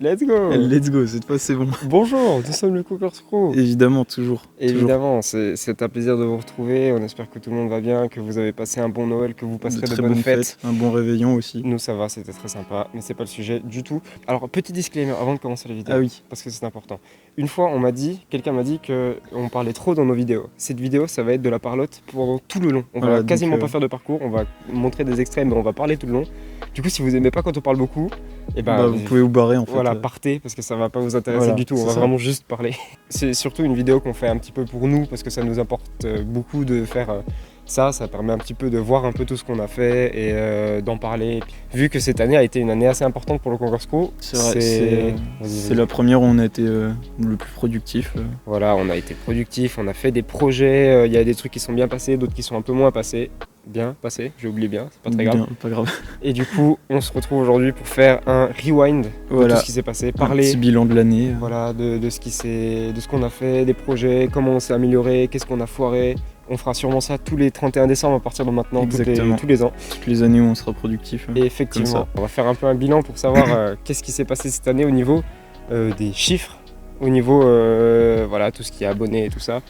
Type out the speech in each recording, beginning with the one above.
Let's go. Let's go, cette fois c'est bon. Bonjour, nous sommes le Cookers Crew. Évidemment, toujours. Évidemment, c'est un plaisir de vous retrouver. On espère que tout le monde va bien, que vous avez passé un bon Noël, que vous passerez de bonnes fêtes. Un bon réveillon aussi. Nous ça va, c'était très sympa, mais c'est pas le sujet du tout. Alors petit disclaimer avant de commencer la vidéo. Ah oui. Parce que c'est important. Une fois quelqu'un m'a dit qu'on parlait trop dans nos vidéos. Cette vidéo ça va être de la parlotte pendant tout le long. On va quasiment pas faire de parcours, on va montrer des extraits mais on va parler tout le long. Du coup si vous aimez pas quand on parle beaucoup, vous pouvez vous barrer en fait. Voilà, partez parce que ça va pas vous intéresser du tout, on va vraiment juste parler. C'est surtout une vidéo qu'on fait un petit peu pour nous parce que ça nous importe beaucoup de faire ça permet un petit peu de voir un peu tout ce qu'on a fait et d'en parler. Et puis, vu que cette année a été une année assez importante pour le Cookers Crew, c'est la première où on a été le plus productif. Voilà, on a été productif, on a fait des projets, il y a des trucs qui sont bien passés, d'autres qui sont un peu moins passés. Bien passé, j'ai oublié bien, c'est pas très grave. Bien, pas grave. Et du coup, on se retrouve aujourd'hui pour faire un rewind de tout ce qui s'est passé, parler un petit bilan de l'année. Voilà, de ce qu'on a fait, des projets, comment on s'est amélioré, qu'est-ce qu'on a foiré. On fera sûrement ça tous les 31 décembre à partir de maintenant, tous les ans. Toutes les années où on sera productif. Et effectivement, on va faire un peu un bilan pour savoir qu'est-ce qui s'est passé cette année au niveau des chiffres, au niveau voilà, tout ce qui est abonné et tout ça.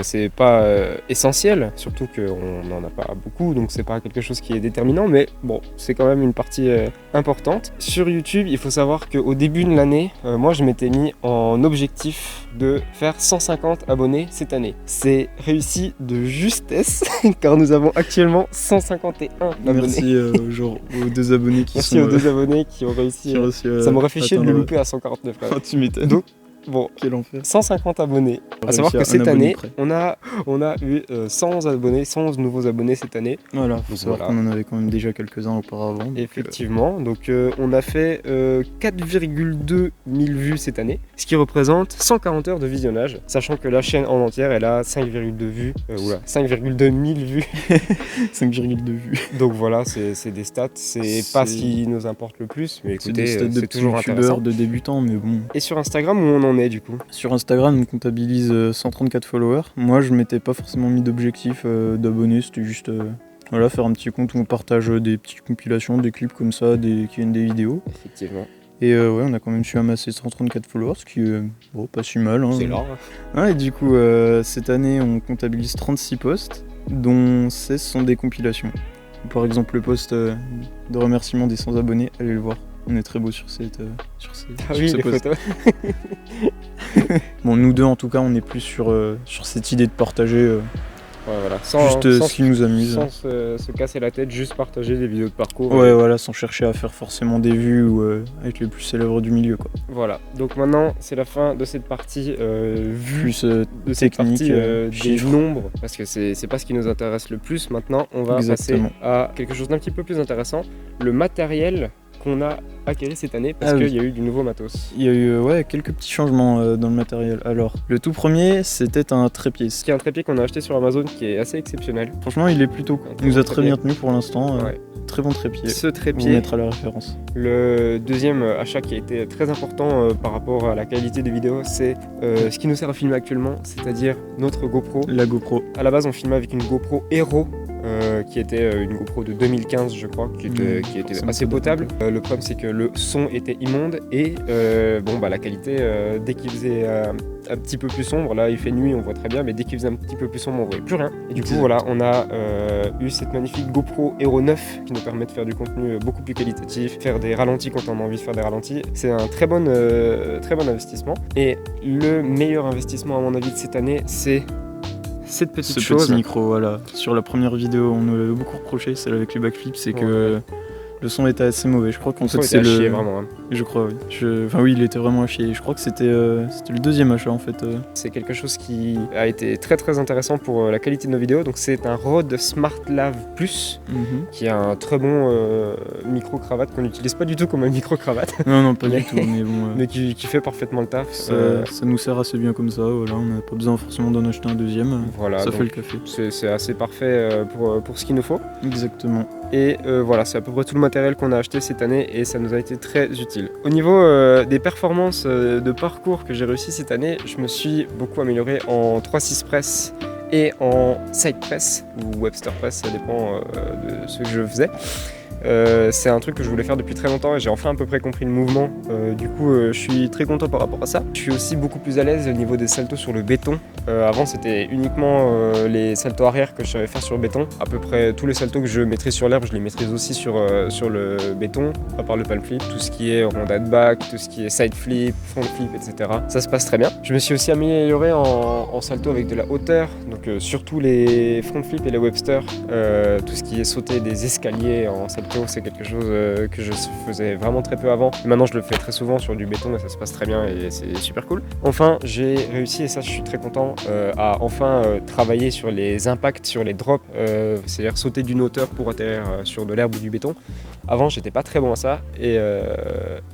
C'est pas essentiel, surtout qu'on n'en a pas beaucoup, donc c'est pas quelque chose qui est déterminant, mais bon, c'est quand même une partie importante. Sur YouTube, il faut savoir qu'au début de l'année, moi je m'étais mis en objectif de faire 150 abonnés cette année. C'est réussi de justesse, car nous avons actuellement 151 abonnés. Merci aux deux abonnés qui Merci aux deux abonnés qui ont réussi. Ça m'aurait fait chier de le louper à 149. Oh, tu m'étonnes. Donc, bon, quel enfer. 150 abonnés. À savoir que cette année, on a eu 111 abonnés, 111 nouveaux abonnés cette année. Voilà, faut savoir qu'on en avait quand même déjà quelques-uns auparavant. Effectivement, donc on a fait 4,2 000 vues cette année, ce qui représente 140 heures de visionnage, sachant que la chaîne en entière, elle a 5,2 vues, 5,2 000 vues. 5,2 vues. Donc voilà, c'est des stats, c'est pas ce qui nous importe le plus, mais écoutez, c'est toujours intéressant. De débutants, mais bon. Et sur Instagram, où on en est du coup? Sur Instagram, on comptabilise 134 followers. Moi, je m'étais pas forcément mis d'objectif d'abonnés, c'était juste faire un petit compte où on partage des petites compilations, des clips comme ça, qui viennent des vidéos. Effectivement. Et on a quand même su amasser 134 followers, ce qui est pas si mal. Hein. C'est là. Et du coup, cette année, on comptabilise 36 posts, dont 16 sont des compilations. Par exemple, le post de remerciement des 100 abonnés, allez le voir. On est très beau sur ces les photos. Bon, nous deux en tout cas, on est plus sur cette idée de partager sans ce qui nous amuse. Sans se casser la tête, juste partager des vidéos de parcours. Ouais, voilà, sans chercher à faire forcément des vues ou être les plus célèbres du milieu, quoi. Voilà, donc maintenant c'est la fin de cette partie vue, plus de cette technique, partie des nombres, parce que c'est pas ce qui nous intéresse le plus. Maintenant, on va passer à quelque chose d'un petit peu plus intéressant, le matériel qu'on a acquéri cette année parce qu'il y a eu du nouveau matos. Il y a eu quelques petits changements dans le matériel. Alors, le tout premier, c'était un trépied. C'est un trépied qu'on a acheté sur Amazon qui est assez exceptionnel. Franchement, il est plutôt cool. Il nous a très bien tenu pour l'instant. Très bon trépied. Ce trépied, on mettra la référence. Le deuxième achat qui a été très important par rapport à la qualité des vidéos, c'est ce qui nous sert à filmer actuellement, c'est-à-dire notre GoPro. La GoPro. À la base, on filmait avec une GoPro Hero. Qui était une GoPro de 2015 je crois, qui était assez potable. Le problème c'est que le son était immonde et la qualité dès qu'il faisait un petit peu plus sombre, là il fait nuit on voit très bien, mais dès qu'il faisait un petit peu plus sombre on voyait plus rien. Et du coup voilà, on a eu cette magnifique GoPro Hero 9 qui nous permet de faire du contenu beaucoup plus qualitatif, faire des ralentis quand on a envie de faire des ralentis. C'est un très bon investissement. Et le meilleur investissement à mon avis de cette année, c'est cette petite chose. Petit micro, voilà. Sur la première vidéo, on nous l'avait beaucoup reproché, celle avec les backflips, c'est que le son était assez mauvais. Je crois qu'en fait c'est à chier, vraiment. Hein. Je crois, oui. Oui, il était vraiment à chier. Je crois que c'était le deuxième achat en fait. C'est quelque chose qui a été très très intéressant pour la qualité de nos vidéos. Donc c'est un Rode SmartLav Plus qui a un très bon micro-cravate qu'on n'utilise pas du tout comme un micro-cravate. Non, pas du tout. Mais bon. Mais qui fait parfaitement le taf. Ça nous sert assez bien comme ça. Voilà, on n'a pas besoin forcément d'en acheter un deuxième. Voilà, ça fait le café. C'est assez parfait pour ce qu'il nous faut. Exactement. Et voilà, c'est à peu près tout le matériel qu'on a acheté cette année et ça nous a été très utile. Au niveau des performances de parcours que j'ai réussi cette année, je me suis beaucoup amélioré en 3.6 press et en side press ou Webster press, ça dépend de ce que je faisais. C'est un truc que je voulais faire depuis très longtemps et j'ai enfin à peu près compris le mouvement. Du coup, je suis très content par rapport à ça. Je suis aussi beaucoup plus à l'aise au niveau des saltos sur le béton. Avant, c'était uniquement les saltos arrière que je savais faire sur le béton. À peu près tous les saltos que je maîtrise sur l'herbe, je les maîtrise aussi sur le béton, à part le palm flip. Tout ce qui est rondade back, tout ce qui est side flip, front flip, etc. Ça se passe très bien. Je me suis aussi amélioré en salto avec de la hauteur, donc surtout les front flip et les Webster. Tout ce qui est sauter des escaliers en salto, c'est quelque chose que je faisais vraiment très peu avant. Maintenant, je le fais très souvent sur du béton et ça se passe très bien et c'est super cool. Enfin, j'ai réussi, et ça je suis très content, à enfin travailler sur les impacts, sur les drops, c'est-à-dire sauter d'une hauteur pour atterrir sur de l'herbe ou du béton. Avant, j'étais pas très bon à ça et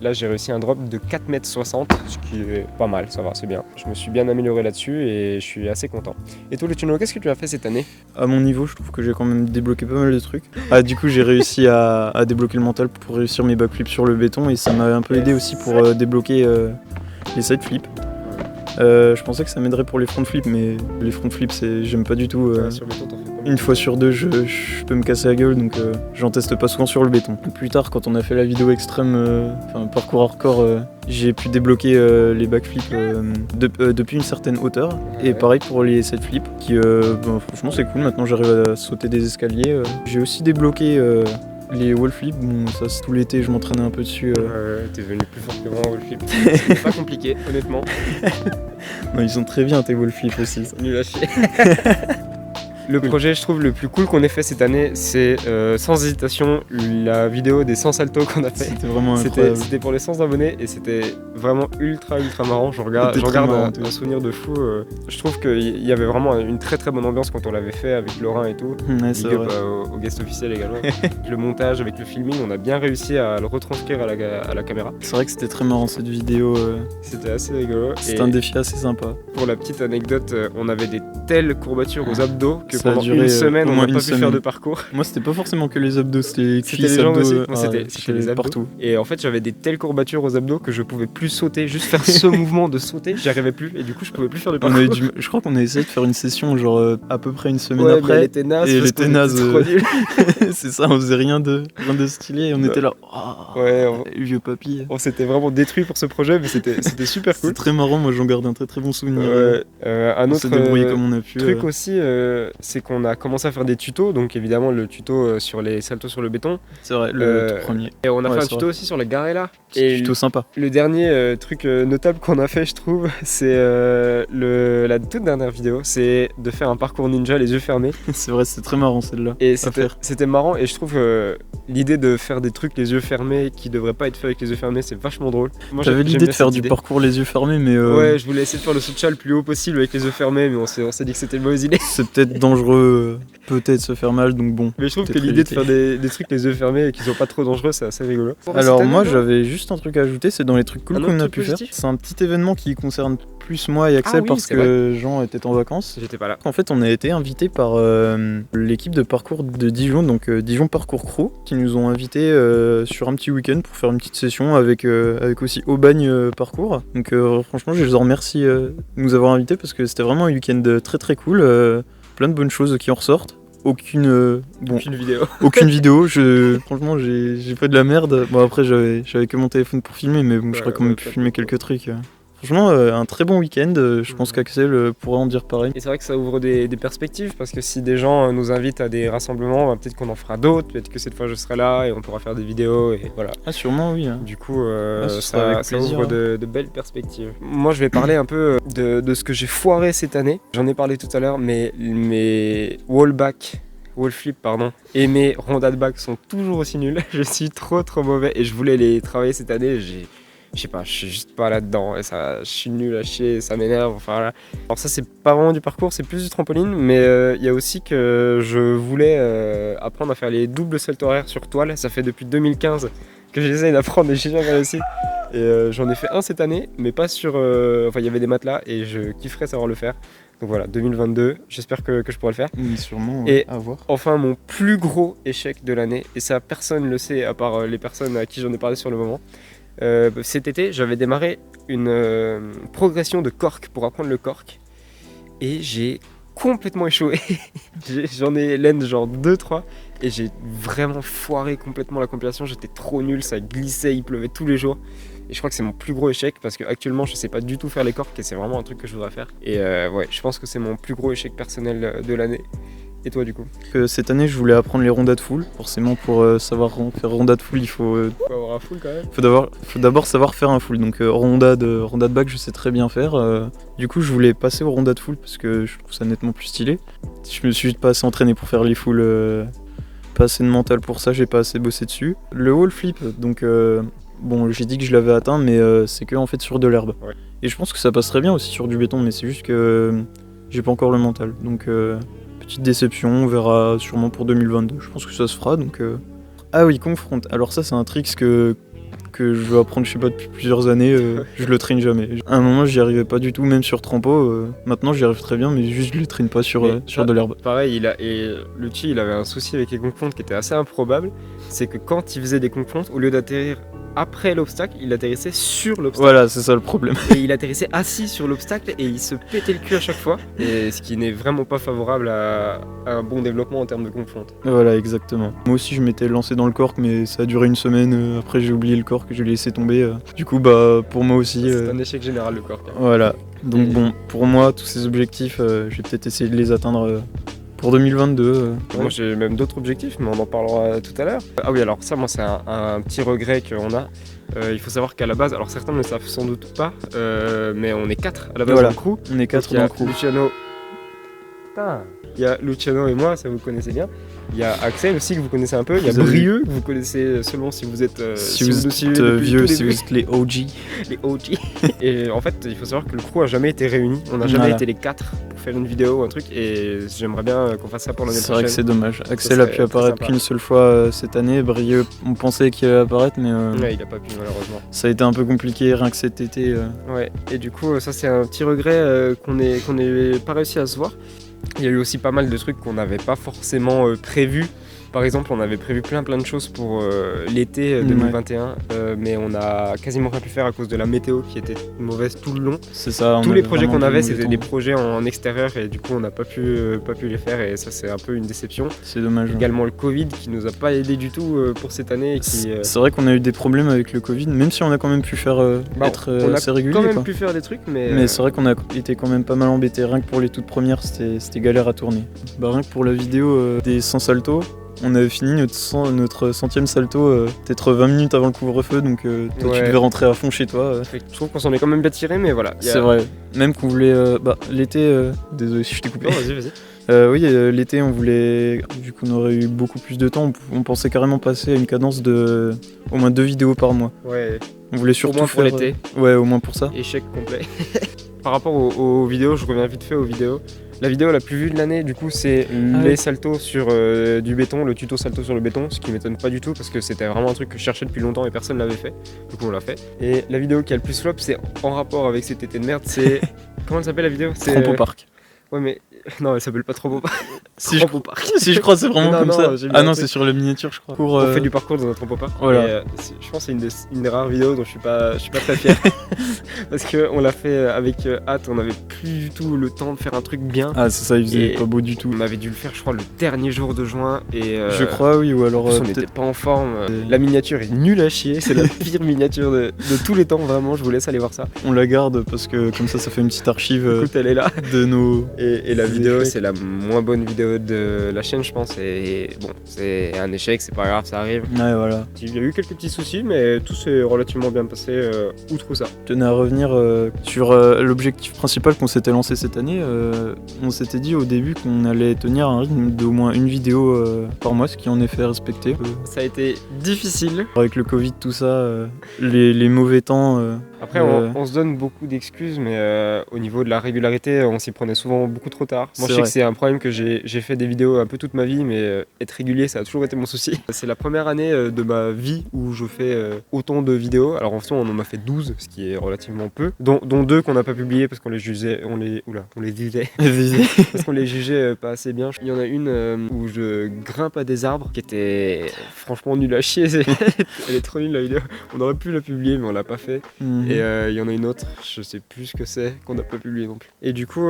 là, j'ai réussi un drop de 4,60 m, ce qui est pas mal, ça va, c'est bien. Je me suis bien amélioré là-dessus et je suis assez content. Et toi, Luciano, qu'est-ce que tu as fait cette année? À mon niveau, je trouve que j'ai quand même débloqué pas mal de trucs. Du coup, j'ai réussi à débloquer le mental pour réussir mes backflips sur le béton et ça m'a un peu aidé aussi pour débloquer les side flips. Je pensais que ça m'aiderait pour les front flips, mais les front flips, j'aime pas du tout. Sur le béton, t'en fais pas Une fois sur deux, je peux me casser la gueule, donc j'en teste pas souvent sur le béton. Plus tard, quand on a fait la vidéo extrême, parcours hardcore, j'ai pu débloquer les backflips depuis une certaine hauteur. Et pareil pour les side flips, qui franchement c'est cool, maintenant j'arrive à sauter des escaliers. J'ai aussi débloqué les wall flips, bon ça c'est tout l'été, je m'entraînais un peu dessus. T'es devenu plus fort que moi en wall flip. C'est pas compliqué, honnêtement. Non, ils sont très bien tes wall flips aussi. Nul à chier. Le projet, je trouve, le plus cool qu'on ait fait cette année, c'est sans hésitation la vidéo des 100 saltos qu'on a fait. C'était vraiment incroyable. C'était pour les 100 abonnés et c'était vraiment ultra marrant. J'en garde un souvenir de fou. Je trouve qu'il y avait vraiment une très très bonne ambiance quand on l'avait fait avec Laurent et tout. Ouais, Big up au guest officiel également. Le montage avec le filming, on a bien réussi à le retranscrire à la caméra. C'est vrai que c'était très marrant cette vidéo. C'était assez rigolo. C'était un défi assez sympa. Pour la petite anecdote, on avait des telles courbatures aux abdos que ça pendant a duré, une semaine, on n'a pas pu semaine. faire de parcours. Moi, c'était pas forcément que les abdos, c'était les cuisses, les jambes abdos, aussi. Moi, c'était les abdos. Partout. Et en fait, j'avais des telles courbatures aux abdos que je pouvais plus sauter. Juste faire ce mouvement de sauter, j'y arrivais plus. Et du coup, je pouvais plus faire de parcours. Je crois qu'on a essayé de faire une session, genre à peu près une semaine après. Mais elle était naze. Et elle était naze. Trop nul. C'est ça, on faisait rien de stylé. Et on était là. Vieux papy. On s'était vraiment détruit pour ce projet, mais c'était super cool. C'est très marrant. Moi, j'en garde un très très bon souvenir. Un autre comme on a pu, truc aussi, c'est qu'on a commencé à faire des tutos, donc évidemment le tuto sur les saltos sur le béton. C'est vrai, le tout premier. Et on a fait un tuto aussi sur la Garella. C'est plutôt sympa. Le dernier truc notable qu'on a fait, je trouve, c'est la toute dernière vidéo, c'est de faire un parcours ninja les yeux fermés. C'est vrai, c'était très marrant celle-là. Et c'était marrant, et je trouve l'idée de faire des trucs les yeux fermés qui devraient pas être faits avec les yeux fermés, c'est vachement drôle. J'avais l'idée de faire du parcours les yeux fermés, mais ouais, je voulais essayer de faire le saut de chat le plus haut possible avec les yeux fermés, mais on s'est dit que c'était une mauvaise idée. C'est peut-être dangereux, peut-être se faire mal, donc bon. Mais je trouve que l'idée de faire des trucs les yeux fermés et qui sont pas trop dangereux, c'est assez rigolo. Alors moi, j'avais juste un truc à ajouter, c'est dans les trucs cool qu'on a pu faire. C'est un petit événement qui concerne plus moi et Axel parce que Jean était en vacances. J'étais pas là. En fait, on a été invité par l'équipe de parcours de Dijon, donc Dijon Parcours Crew, qui nous ont invités sur un petit week-end pour faire une petite session avec aussi Aubagne Parcours. Donc franchement, je les remercie de nous avoir invités parce que c'était vraiment un week-end très très cool, plein de bonnes choses qui en ressortent. Aucune vidéo. Aucune vidéo. Franchement, j'ai fait de la merde. Bon, après, j'avais que mon téléphone pour filmer, mais bon, j'aurais quand même pu filmer quelques trucs. Franchement, un très bon week-end. Je pense qu'Axel pourrait en dire pareil. Et c'est vrai que ça ouvre des perspectives parce que si des gens nous invitent à des rassemblements, peut-être qu'on en fera d'autres. Peut-être que cette fois je serai là et on pourra faire des vidéos et voilà. Ah, sûrement, oui. Du coup, ça ouvre de belles perspectives. Moi, je vais parler un peu de ce que j'ai foiré cette année. J'en ai parlé tout à l'heure, mais mes wall flip, et mes rondades back sont toujours aussi nuls. Je suis trop mauvais et je voulais les travailler cette année. Je sais pas, je suis juste pas là-dedans et je suis nul à chier, ça m'énerve, enfin voilà. Alors ça, c'est pas vraiment du parcours, c'est plus du trampoline, mais il y a aussi que je voulais apprendre à faire les doubles saltos horaires sur toile. Ça fait depuis 2015 que j'essaye d'apprendre et j'ai jamais réussi. Et j'en ai fait un cette année, mais pas sur... Enfin, il y avait des matelas et je kifferais savoir le faire. Donc voilà, 2022, j'espère que je pourrai le faire. Oui, sûrement, et à voir. Enfin, mon plus gros échec de l'année, et ça personne le sait à part les personnes à qui j'en ai parlé sur le moment. Cet été, j'avais démarré une progression de cork pour apprendre le cork et j'ai complètement échoué. J'en ai laine genre 2-3 et j'ai vraiment foiré complètement la compilation. J'étais trop nul, ça glissait, il pleuvait tous les jours. Et je crois que c'est mon plus gros échec parce qu'actuellement je sais pas du tout faire les corks et c'est vraiment un truc que je voudrais faire. Et ouais, je pense que c'est mon plus gros échec personnel de l'année. Et toi du coup? Cette année, je voulais apprendre les rondades full. Forcément, pour savoir faire rondade full, il faut avoir un full quand même. faut d'abord savoir faire un full. Donc rondade back, je sais très bien faire. Du coup, je voulais passer aux rondades full parce que je trouve ça nettement plus stylé. Je me suis pas assez entraîné pour faire les full, pas assez de mental pour ça, j'ai pas assez bossé dessus. Le wall flip, donc bon, j'ai dit que je l'avais atteint, mais c'est que en fait sur de l'herbe. Ouais. Et je pense que ça passerait bien aussi sur du béton, mais c'est juste que j'ai pas encore le mental. Donc petite déception, on verra sûrement pour 2022. Je pense que ça se fera. Donc ah oui, confronte. Alors ça, c'est un trick que je veux apprendre, je sais pas, depuis plusieurs années. Je le traîne jamais. À un moment, j'y arrivais pas du tout, même sur trampo. Maintenant, j'y arrive très bien, mais juste je le traîne pas sur de l'herbe. Pareil, Lucci, il avait un souci avec les confontes qui était assez improbable. C'est que quand il faisait des confontes, au lieu d'atterrir après l'obstacle, il atterrissait sur l'obstacle. Voilà, c'est ça le problème. Et il atterrissait assis sur l'obstacle et il se pétait le cul à chaque fois. Et ce qui n'est vraiment pas favorable à un bon développement en termes de confonte. Voilà, exactement. Moi aussi, je m'étais lancé dans le cork, mais ça a duré une semaine. Après, j'ai oublié le cork, je l'ai laissé tomber. Du coup, bah, pour moi aussi. C'est un échec général le cork. Voilà. Donc bon, pour moi, tous ces objectifs, je vais peut-être essayer de les atteindre pour 2022. Moi j'ai même d'autres objectifs, mais on en parlera tout à l'heure. Ah oui, alors ça, moi c'est un petit regret qu'on a. Il faut savoir qu'à la base, alors certains ne le savent sans doute pas, mais on est 4 à la base Voilà. dans le crew. On est 4 Il y dans a le crew. Luciano. Putain. Il y a Luciano et moi, ça vous connaissez bien. Il y a Axel aussi que vous connaissez un peu. Il y a Brieux que vous connaissez seulement si vous êtes si vous êtes vieux, si vous êtes les OG. Les OG. Et en fait, il faut savoir que le crew a jamais été réuni. On n'a jamais été les 4 pour faire une vidéo ou un truc. Et j'aimerais bien qu'on fasse ça pour l'année prochaine. C'est vrai que c'est dommage. Axel a pu apparaître qu'une seule fois cette année. Brieux, on pensait qu'il allait apparaître, mais ouais, il a pas pu malheureusement. Ça a été un peu compliqué rien que cet été. Ouais. Et du coup, ça c'est un petit regret qu'on ait pas réussi à se voir. Il y a eu aussi pas mal de trucs qu'on n'avait pas forcément prévus. Par exemple, on avait prévu plein de choses pour l'été 2021, mais on a quasiment rien pu faire à cause de la météo qui était mauvaise tout le long. C'est ça. Tous les projets qu'on avait, c'était des projets en extérieur et du coup, on n'a pas pu les faire et ça, c'est un peu une déception. C'est dommage. Également le Covid qui nous a pas aidé du tout pour cette année. Et qui, c'est vrai qu'on a eu des problèmes avec le Covid, même si on a quand même pu faire être assez régulier. On a quand même pu faire des trucs, mais c'est vrai qu'on a été quand même pas mal embêtés. Rien que pour les toutes premières, c'était galère à tourner. Rien que pour la vidéo des 100 saltos. On avait fini notre centième salto peut-être 20 minutes avant le couvre-feu, donc toi tu devais rentrer à fond chez toi. Je trouve qu'on s'en est quand même bien tiré, mais voilà. C'est vrai. Même qu'on voulait... l'été... désolé si je t'ai coupé. Non, vas-y. Oui, l'été on voulait... Vu qu'on aurait eu beaucoup plus de temps, on pensait carrément passer à une cadence de au moins 2 vidéos par mois. Ouais. On voulait surtout au moins pour l'été. Ouais, au moins pour ça. Échec complet. Par rapport aux vidéos, je reviens vite fait aux vidéos. La vidéo la plus vue de l'année, du coup, c'est les saltos sur du béton, le tuto salto sur le béton, ce qui m'étonne pas du tout parce que c'était vraiment un truc que je cherchais depuis longtemps et personne l'avait fait. Du coup, on l'a fait. Et la vidéo qui a le plus flop, c'est en rapport avec cet été de merde, c'est... Comment elle s'appelle la vidéo? C'est Trampo Park. Ouais, mais non, elle s'appelle pas Trampo Park. Si je crois, c'est vraiment comme ça. Ah non, c'est sur la miniature, je crois. On fait du parcours dans un Trampo Park. Voilà. Et, je pense que c'est une des rares vidéos dont je suis pas très fier. Parce qu'on l'a fait avec hâte, on n'avait plus du tout le temps de faire un truc bien. Ah, c'est ça, il faisait pas beau du tout. On avait dû le faire, je crois, le dernier jour de juin. Et je crois, oui, ou alors. on n'était pas en forme. La miniature est nulle à chier, c'est la pire miniature de tous les temps, vraiment. Je vous laisse aller voir ça. On la garde parce que comme ça fait une petite archive. Écoute, elle est là. De nos. Et la vidéo, c'est la moins bonne vidéo de la chaîne, je pense. Et bon, c'est un échec, c'est pas grave, ça arrive. Ouais, voilà. Il y a eu quelques petits soucis, mais tout s'est relativement bien passé, outre ça. Je tenais à revenir sur l'objectif principal qu'on s'était lancé cette année. On s'était dit au début qu'on allait tenir un rythme d'au moins une vidéo par mois, ce qui en est fait respecter. Ça a été difficile. Avec le Covid, tout ça, les mauvais temps. Après, on se donne beaucoup d'excuses, mais au niveau de la régularité, on s'y prenait souvent beaucoup trop tard. Moi, je sais que c'est un problème que j'ai fait des vidéos un peu toute ma vie, mais être régulier, ça a toujours été mon souci. C'est la première année de ma vie où je fais autant de vidéos. Alors en fait, on en a fait 12, ce qui est relativement peu, dont 2 qu'on n'a pas publiées parce qu'on les jugeait, on les visait. Parce qu'on les jugeait pas assez bien. Il y en a une où je grimpe à des arbres, qui était franchement nulle à chier. Elle est trop nulle la vidéo. On aurait pu la publier, mais on l'a pas fait. Et il y en a une autre, je sais plus ce que c'est, qu'on n'a pas publié non plus. Et du coup,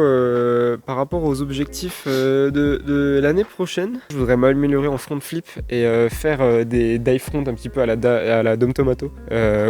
par rapport aux objectifs de l'année prochaine, je voudrais m'améliorer en front flip et faire des dive front un petit peu à la Dom Tomato,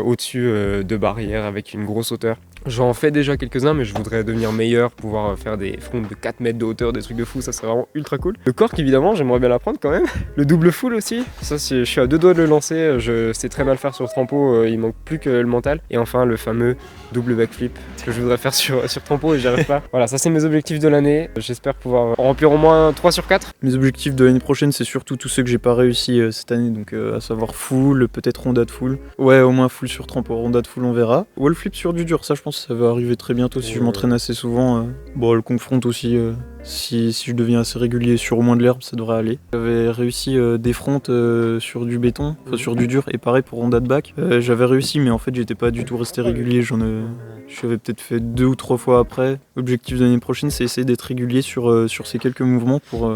au-dessus de barrières avec une grosse hauteur. J'en fais déjà quelques-uns, mais je voudrais devenir meilleur, pouvoir faire des fronts de 4 mètres de hauteur, des trucs de fou, ça serait vraiment ultra cool. Le cork, évidemment, j'aimerais bien l'apprendre quand même. Le double full aussi, ça je suis à 2 doigts de le lancer, je sais très mal faire sur trampo, il manque plus que le mental. Et enfin, le fameux double backflip que je voudrais faire sur trampo et j'y arrive pas. Voilà, ça c'est mes objectifs de l'année, j'espère pouvoir en remplir au moins 3 sur 4. Mes objectifs de l'année prochaine, c'est surtout tous ceux que j'ai pas réussi cette année, donc à savoir full, peut-être rondade full. Ouais, au moins full sur trampo, rondade full on verra. Wall flip sur du dur, ça je pense que ça va arriver très bientôt si je m'entraîne assez souvent. Bon, le confront aussi, si je deviens assez régulier sur au moins de l'herbe, ça devrait aller. J'avais réussi des fronts sur du béton, enfin sur du dur, et pareil pour rondade back. J'avais réussi, mais en fait j'étais pas du tout resté régulier, j'avais peut-être fait 2 ou 3 fois après. L'objectif de l'année prochaine, c'est essayer d'être régulier sur ces quelques mouvements pour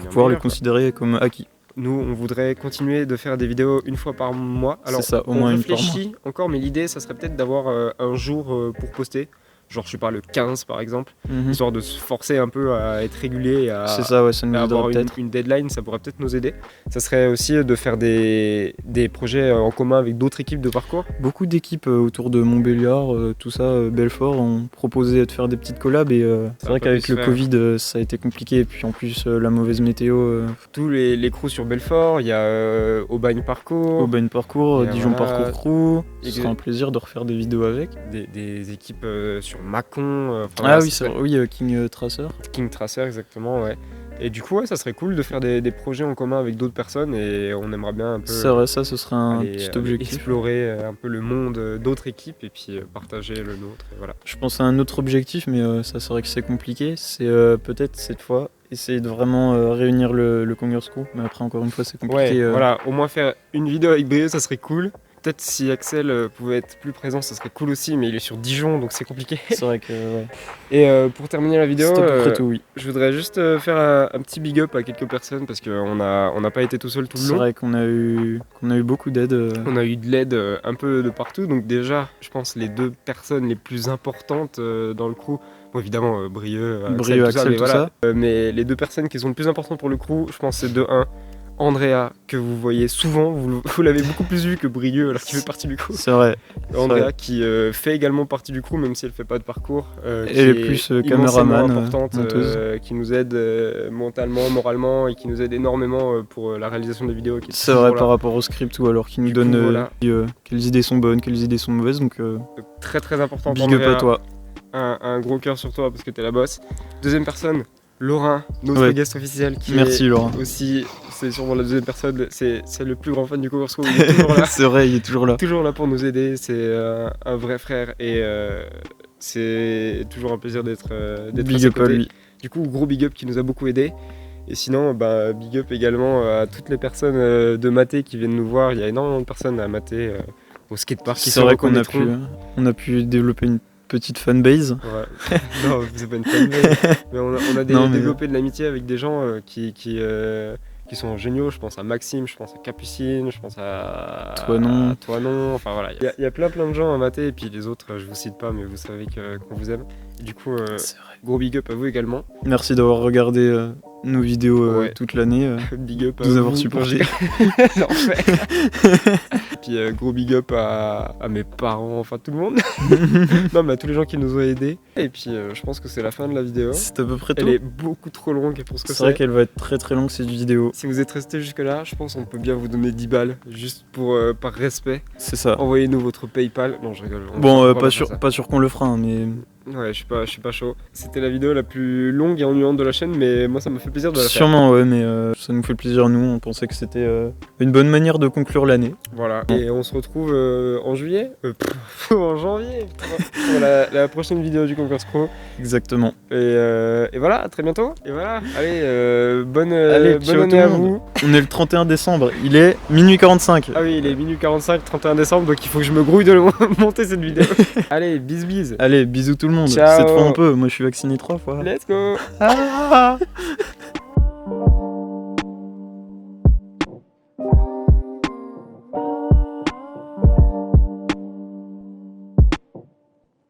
pouvoir les considérer comme acquis. Nous, on voudrait continuer de faire des vidéos une fois par mois. Alors, c'est ça, au moins on une par mois. réfléchit encore, mais l'idée, ça serait peut-être d'avoir un jour pour poster. Genre, je sais pas, le 15 par exemple, histoire de se forcer un peu à être régulier et à, c'est ça, ouais, ça nous avoir peut-être. une deadline, ça pourrait peut-être nous aider. Ça serait aussi de faire des projets en commun avec d'autres équipes de parcours. Beaucoup d'équipes autour de Montbéliard, tout ça, Belfort, ont proposé de faire des petites collabs et c'est vrai qu'avec le Covid, ça a été compliqué. Et puis en plus, la mauvaise météo. Tous les crews sur Belfort, il y a Aubagne Parcours. Dijon Parcours Crew. Ce sera un plaisir de refaire des vidéos avec. Des équipes sur Mâcon. King Tracer. King Tracer, exactement, ouais. Et du coup, ouais, ça serait cool de faire des projets en commun avec d'autres personnes et on aimerait bien un peu. C'est vrai, ça, ce serait un petit objectif. Explorer un peu le monde d'autres équipes et puis partager le nôtre. Et voilà. Je pense à un autre objectif, mais ça c'est vrai que c'est compliqué. C'est peut-être cette fois essayer de vraiment réunir le Congress Crew. Mais après, encore une fois, c'est compliqué. Ouais, voilà, au moins faire une vidéo avec Brieux, ça serait cool. Peut-être si Axel pouvait être plus présent, ça serait cool aussi, mais il est sur Dijon, donc c'est compliqué. C'est vrai que, ouais. Et pour terminer la vidéo, tout, oui. je voudrais juste faire un petit big up à quelques personnes, parce qu'on n'a pas été tout seul tout le long. C'est vrai qu'on a eu beaucoup d'aide. On a eu de l'aide un peu de partout, donc déjà, je pense les 2 personnes les plus importantes dans le crew, bon évidemment Brieux, Axel, tout ça. Mais les 2 personnes qui sont le plus importantes pour le crew, je pense c'est de 1. Andrea, que vous voyez souvent, vous l'avez beaucoup plus vu que Brieux alors qu'il fait partie du crew. C'est vrai. Andrea qui fait également partie du crew même si elle fait pas de parcours. Elle est plus caméraman, importante, qui nous aide mentalement, moralement et qui nous aide énormément pour la réalisation des vidéos. C'est vrai par rapport au script ou alors qui nous donne quelles idées sont bonnes, quelles idées sont mauvaises. Donc très très important. Big up à toi. Un gros cœur sur toi parce que t'es la boss. Deuxième personne. Laurin, notre guest officiel, qui Laurin. Aussi, c'est sûrement la deuxième personne, c'est le plus grand fan du Congress Crew, il est toujours là. C'est vrai, il est toujours là. Toujours là pour nous aider, c'est un vrai frère et c'est toujours un plaisir d'être big up à lui. Du coup, gros big up qui nous a beaucoup aidé. Et sinon, big up également à toutes les personnes de Maté qui viennent nous voir. Il y a énormément de personnes à Maté au skatepark qui se reconnaîtront. On a pu développer une petite fanbase. Ouais. Non, c'est pas une fanbase. Mais on a développé de l'amitié avec des gens qui sont géniaux. Je pense à Maxime, je pense à Capucine, je pense à Toinon. Enfin voilà, il y a plein de gens à mater. Et puis les autres, je vous cite pas, mais vous savez qu'on vous aime. Et du coup, gros big up à vous également. Merci d'avoir regardé nos vidéos toute l'année. Big up à nous avoir supportés. Puis gros big up à mes parents, enfin tout le monde. Non, mais à tous les gens qui nous ont aidés. Et puis je pense que c'est la fin de la vidéo. C'est à peu près tout. Elle est beaucoup trop longue pour ce que c'est. C'est vrai qu'elle va être très très longue cette vidéo. Si vous êtes resté jusque là, je pense qu'on peut bien vous donner 10 balles juste pour par respect. C'est ça. Envoyez-nous votre PayPal. Non, je rigole. Bon, pas sûr qu'on le fera, hein, mais. Ouais, je suis pas chaud. C'était la vidéo la plus longue et ennuyante de la chaîne, mais moi ça m'a fait plaisir de la faire. Sûrement, ouais, mais ça nous fait plaisir, nous. On pensait que c'était une bonne manière de conclure l'année. Voilà. Et on se retrouve en juillet en janvier pour la prochaine vidéo du Concours Crew. Exactement. Et voilà, à très bientôt. Et voilà, allez, bonne année à vous. On est le 31 décembre, il est minuit 45. Ah oui, il est minuit 45, 31 décembre, donc il faut que je me grouille de monter cette vidéo. Allez, bis. Allez, bisous tout le monde. Ciao. Cette fois on peut, moi je suis vacciné 3 fois. Let's go.